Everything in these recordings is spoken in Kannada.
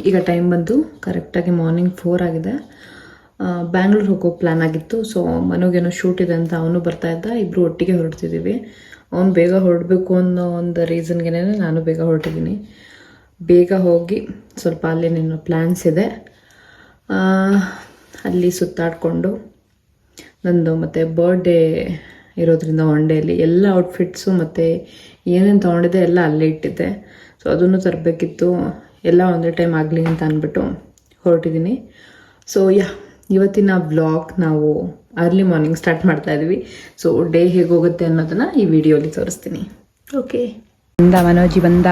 ಈಗ ಟೈಮ್ ಬಂದು ಕರೆಕ್ಟಾಗಿ ಮಾರ್ನಿಂಗ್ 4 ಆಗಿದೆ. ಬ್ಯಾಂಗ್ಳೂರ್ ಹೋಗೋ ಪ್ಲ್ಯಾನ್ ಆಗಿತ್ತು. ಸೊ ಮನೋಗೇನೋ ಶೂಟ್ ಇದೆ ಅಂತ ಅವನು ಬರ್ತಾ ಇದ್ದ. ಇಬ್ಬರು ಒಟ್ಟಿಗೆ ಹೊರಡ್ತಿದ್ದೀವಿ. ಅವ್ನು ಬೇಗ ಹೊರಡಬೇಕು ಅನ್ನೋ ಒಂದು ರೀಸನ್ಗೆ ನಾನು ಬೇಗ ಹೊರಟಿದ್ದೀನಿ. ಬೇಗ ಹೋಗಿ ಸ್ವಲ್ಪ ಅಲ್ಲೇನೇನೋ ಪ್ಲ್ಯಾನ್ಸ್ ಇದೆ, ಅಲ್ಲಿ ಸುತ್ತಾಡಿಕೊಂಡು ನಂದು ಮತ್ತು ಬರ್ಡೇ ಇರೋದ್ರಿಂದ ಒನ್ ಡೇಲಿ ಎಲ್ಲ ಔಟ್ಫಿಟ್ಸು ಮತ್ತು ಏನೇನು ತೊಗೊಂಡಿದ್ದೆ ಎಲ್ಲ ಅಲ್ಲೇ ಇಟ್ಟಿದ್ದೆ. ಸೊ ಅದನ್ನು ತರಬೇಕಿತ್ತು, ಎಲ್ಲ ಒಂದೇ ಟೈಮ್ ಆಗಲಿ ಅಂತ ಅಂದ್ಬಿಟ್ಟು ಹೊರಟಿದ್ದೀನಿ. ಸೊ ಇವತ್ತಿನ ವ್ಲಾಗ್ ನಾವು ಅರ್ಲಿ ಮಾರ್ನಿಂಗ್ ಸ್ಟಾರ್ಟ್ ಮಾಡ್ತಾ ಇದ್ವಿ. ಸೊ ಡೇ ಹೇಗೆ ಹೋಗುತ್ತೆ ಅನ್ನೋದನ್ನು ಈ ವಿಡಿಯೋಲಿ ತೋರಿಸ್ತೀನಿ. ಓಕೆ, ಮನೋಜಿ ಬಂದ್ಬಿಟ್ಟ.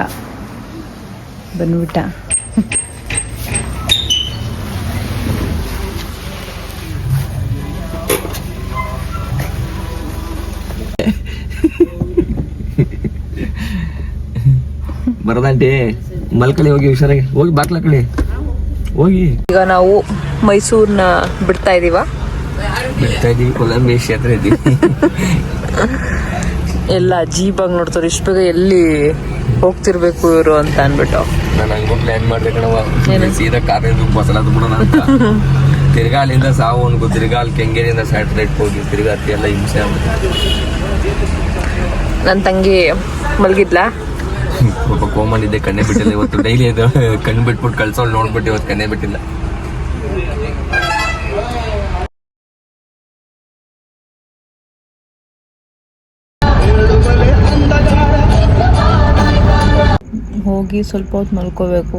ಬರದಂಟೆ ಮಲ್ಕಳಿ ಹೋಗಿ ಹುಷಾರಾಗಿ ಹೋಗಿ ಬಾಕ್ಲ ಕಡೆ ಹೋಗಿ. ಈಗ ನಾವು ಮೈಸೂರನ್ನ ಬಿಡ್ತಾ ಇದೀವಿ. ಕೊಲಂಬಿ ಕ್ಷೇತ್ರ ಇದ್ದೀವಿ. ಎಲ್ಲ ಅಜೀಬಾಗಿ ನೋಡ್ತಾರೆ, ಇಷ್ಟು ಬೇಗ ಎಲ್ಲಿ ಹೋಗ್ತಿರ್ಬೇಕು ಇವರು ಅಂತ ಅನ್ಬಿಟ್ಟು. ನಾನು ಹಂಗ ಪ್ಲಾನ್ ಮಾಡಿದೆ ಕಣವ, ಸೀದಾ ಕಾರಿಂದ ಬಸಲಾದ ಬಿಡೋಣ ಅಂತ. ತಿರ್ಗಾ ಅಲ್ಲಿಂದ ಸಾವು ಅನ್ಕೋ, ತಿರ್ಗಾ ಅಲ್ಲಿ ಕೆಂಗೇರಿಯಿಂದ ಸ್ಯಾಟಲೈಟ್ ಹೋಗಿ ತಿರ್ಗಾ ಎಲ್ಲ ಹಿಂಸೆ ಆಗ್ಬಿಟ್ಟು. ನನ್ನ ತಂಗಿ ಮಲಗಿದ್ಲಾ? ಪಾಪ ಕೋಮಂಡಿದ್ದೆ, ಕಣ್ಣೆ ಬಿಟ್ಟಿಲ್ಲ ಇವತ್ತು. ಡೈಲಿ ಅದು ಕಣ್ಣು ಬಿಟ್ಬಿಟ್ಟು ಕಳ್ಸೋಳು ನೋಡ್ಬಿಟ್ಟು ಇವತ್ತು ಕಣ್ಣೆ ಬಿಟ್ಟಿಲ್ಲ. ಹೋಗಿ ಸ್ವಲ್ಪ ಹೊತ್ತು ಮಲ್ಕೋಬೇಕು,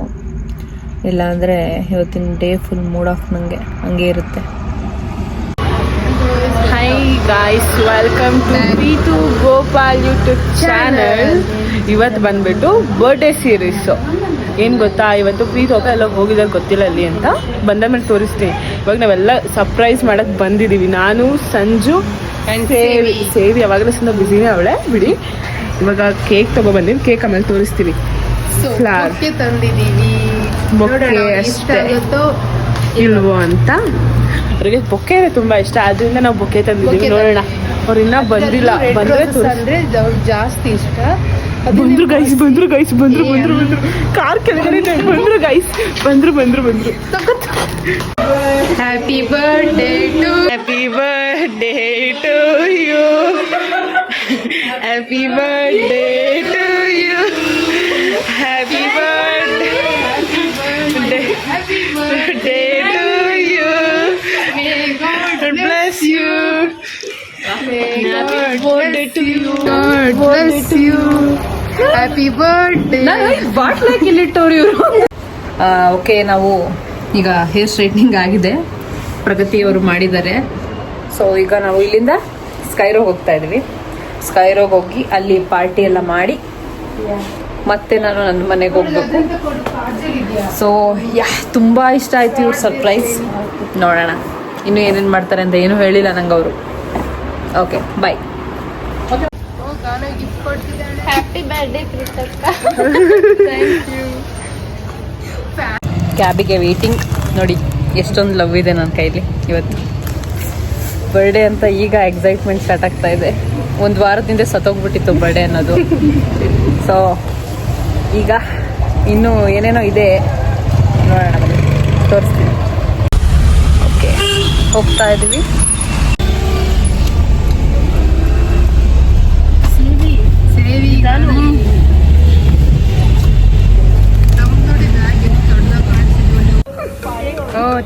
ಇಲ್ಲಾಂದರೆ ಇವತ್ತಿನ ಡೇ ಫುಲ್ ಮೂಡ್ ಆಫ್ ನನಗೆ ಹಂಗೆ ಇರುತ್ತೆ. Hi guys, welcome to P2 Gopal YouTube channel. ಇವತ್ತು ಬಂದ್ಬಿಟ್ಟು ಬರ್ಡೇ ಸೀರೀಸ್. ಏನು ಗೊತ್ತಾ, ಇವತ್ತು ಪ್ರೀತ್ ಎಲ್ಲ ಹೋಗಿದ್ದಾರೆ ಗೊತ್ತಿಲ್ಲ ಅಲ್ಲಿ ಅಂತ, ಬಂದ ಮೇಲೆ ತೋರಿಸ್ತೀನಿ. ಇವಾಗ ನಾವೆಲ್ಲ ಸರ್ಪ್ರೈಸ್ ಮಾಡಕ್ಕೆ ಬಂದಿದ್ದೀವಿ. ನಾನು ಸಂಜು ಸೇರಿ ಯಾವಾಗಲೂ ಸುಮ್ಮನೆ ಬ್ಯುಸಿನೇ ಅವಳೆ ಬಿಡಿ. ಇವಾಗ ಕೇಕ್ ತೊಗೊಬಂದಿನಿ, ಕೇಕ್ ಆಮೇಲೆ ತೋರಿಸ್ತೀವಿ. ಫ್ಲವರ್ ತಂದಿದ್ದೀವಿ, ಬೊಕ್ಕೆ ಅಷ್ಟೇ ಇಲ್ವೋ ಅಂತ. ಅವ್ರಿಗೆ ಬೊಕ್ಕೆ ತುಂಬಾ ಇಷ್ಟ, ಆದ್ರಿಂದ ನಾವು ಬೊಕ್ಕೆ ತಂದಿದ್ದೀವಿ. ನೋಡೋಣ, ಅವ್ರು ಇನ್ನ ಬಂದಿಲ್ಲ. ಬಂದ್ರೆ ಜಾಸ್ತಿ ಇಷ್ಟ. ಬಂದ್ರು ಗೈಸ್ ಕಾರ್ ಕೆಳಗಡೆ ಬಂದ್ರು ಗೈಸ್, ಬಂದ್ರು happy birthday to you, happy birthday to you, happy birthday to you. God bless you. Happy birthday to you. God bless you. Happy birthday. Okay, ನಾವು ಈಗ ಹೇರ್ ಸ್ಟ್ರೈಟ್ನಿಂಗ್ ಆಗಿದೆ, ಪ್ರಗತಿಯವರು ಮಾಡಿದ್ದಾರೆ. ಸೊ ಈಗ ನಾವು ಇಲ್ಲಿಂದ ಸ್ಕೈರೋಗ್ ಹೋಗ್ತಾ ಇದ್ವಿ. ಸ್ಕೈರೋಗ್ ಹೋಗಿ ಅಲ್ಲಿ ಪಾರ್ಟಿ ಎಲ್ಲ ಮಾಡಿ ಮತ್ತೆ ನಾನು ನನ್ನ ಮನೆಗೆ ಹೋಗ್ಬೇಕು. ಸೊ ತುಂಬ ಇಷ್ಟ ಆಯ್ತು ಇವ್ರ ಸರ್ಪ್ರೈಸ್. ನೋಡೋಣ ಇನ್ನು ಏನೇನು ಮಾಡ್ತಾರೆ ಅಂತ ಏನೂ ಹೇಳಿಲ್ಲ ನಂಗೆ ಅವರು. Okay, bye. ಹ್ಯಾಪಿ ಬರ್ಡೇ ಪ್ರೀತಕ್ಕ. Thank you. ಕ್ಯಾಬಿಗೆ ವೇಟಿಂಗ್. ನೋಡಿ ಎಷ್ಟೊಂದು ಲವ್ ಇದೆ ನನ್ನ ಕೈಲಿ. ಇವತ್ತು ಬರ್ಡೇ ಅಂತ ಈಗ ಎಕ್ಸೈಟ್ಮೆಂಟ್ ಸ್ಟಾರ್ಟ್ ಆಗ್ತಾ ಇದೆ. ಒಂದು ವಾರದಿಂದ ಸತ್ತೋಗ್ಬಿಟ್ಟಿತ್ತು ಬರ್ಡೇ ಅನ್ನೋದು. ಸೊ ಈಗ ಇನ್ನೂ ಏನೇನೋ ಇದೆ, ನೋಡೋಣ ಬನ್ನಿ ತೋರಿಸ್ತೀನಿ. ಓಕೆ, ಹೋಗ್ತಾ ಇದ್ದೀವಿ.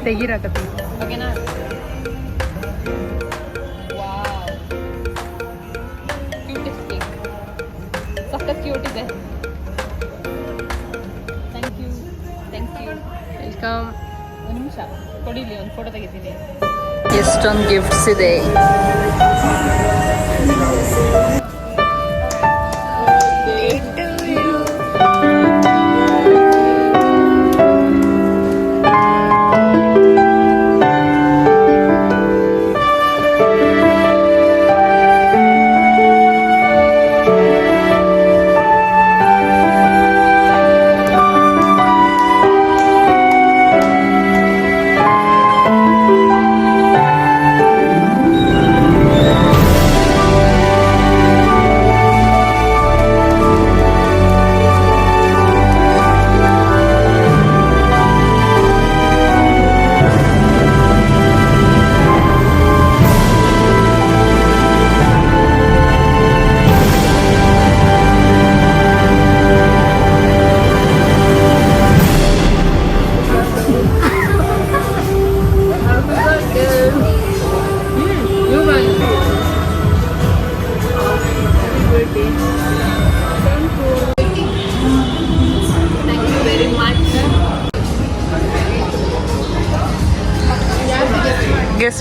ತೆಗಿರಕತ್ತಿ ಓಕೆನಾ? ಸಖತ್ ಕ್ಯೂಟ್ ಇದೆ. Thank you welcome. ಒಂದು ನಿಮಿಷ ಕೊಡಿಲಿ, ಒಂದು ಫೋಟೋ ತೆಗಿತೀನಿ. ಎಷ್ಟೊಂದು ಗಿಫ್ಟ್ಸ್ ಇದೆ.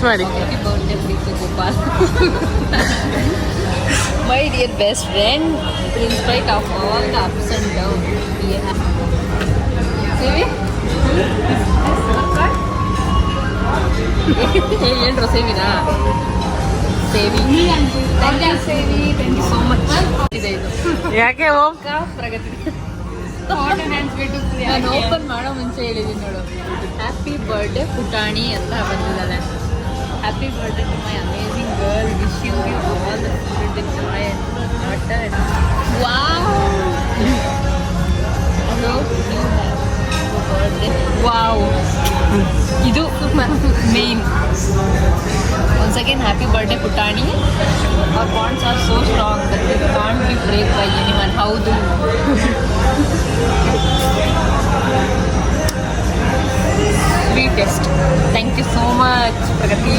ಮಾಡಿ. Happy birthday, Preetu Gopal. My dear best friend, in spite of all the ups and downs, we have. See? ಏನ್ರೋ ಸೇವಿನಾ? ಸೇವಿ. Thank you, ಸೇವಿ. Thank you so much. ಇದೆ ಇದು. ಯಾಕೆ ಓಂ? ಪ್ರಗತಿ. ನಾನು ಓಪನ್ ಮಾಡೋ ಮುಂಚೆ ಹೇಳಿದ್ದೀನಿ ನೋಡು, ಹ್ಯಾಪಿ ಬರ್ಡೇ ಪುಟಾಣಿ ಅಂತ ಬಂದಿದ್ದಾಳೆ. Happy birthday to my amazing girl, wishing you all the full joy and wow. Birthday wow, ಇದು main. Once again happy birthday ಪುಟಾಣಿ. Our bonds are so strong that they can't be break by anyone. ಹೌದು. Sweetest. Thank you so much Pragati.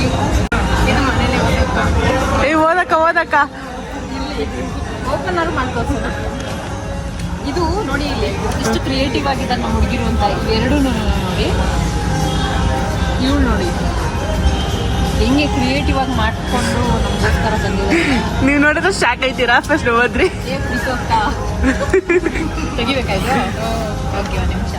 ಇದು ಮನೇಲಿ ಓದಕ್ಕ ಓಪನ್ ಆರು ಮಾಡ್ಕೋಸೋಣ. ಇದು ನೋಡಿ ಇಲ್ಲಿ ಇಷ್ಟು ಕ್ರಿಯೇಟಿವ್ ಆಗಿದೆ ನಮ್ಮ ಹುಡುಗಿರು ಅಂತ. ಇವೆರಡೂ ನೋಡಿ, ಇವಳು ನೋಡಿ ಹೆಂಗೆ ಕ್ರಿಯೇಟಿವ್ ಆಗಿ ಮಾಡ್ಕೊಂಡು ನಮಗೋಸ್ಕರ ತಂದಿದ್ದಾರೆ. ನೀವು ನೋಡಿದ್ರೆ ಶಾಕ್ ಐತೀರಾ? ಫಸ್ಟ್ ಓದ್ರಿ. ತೆಗಿಬೇಕಾಯ್ತು. ಓಕೆ, ಒಂದು ನಿಮಿಷ.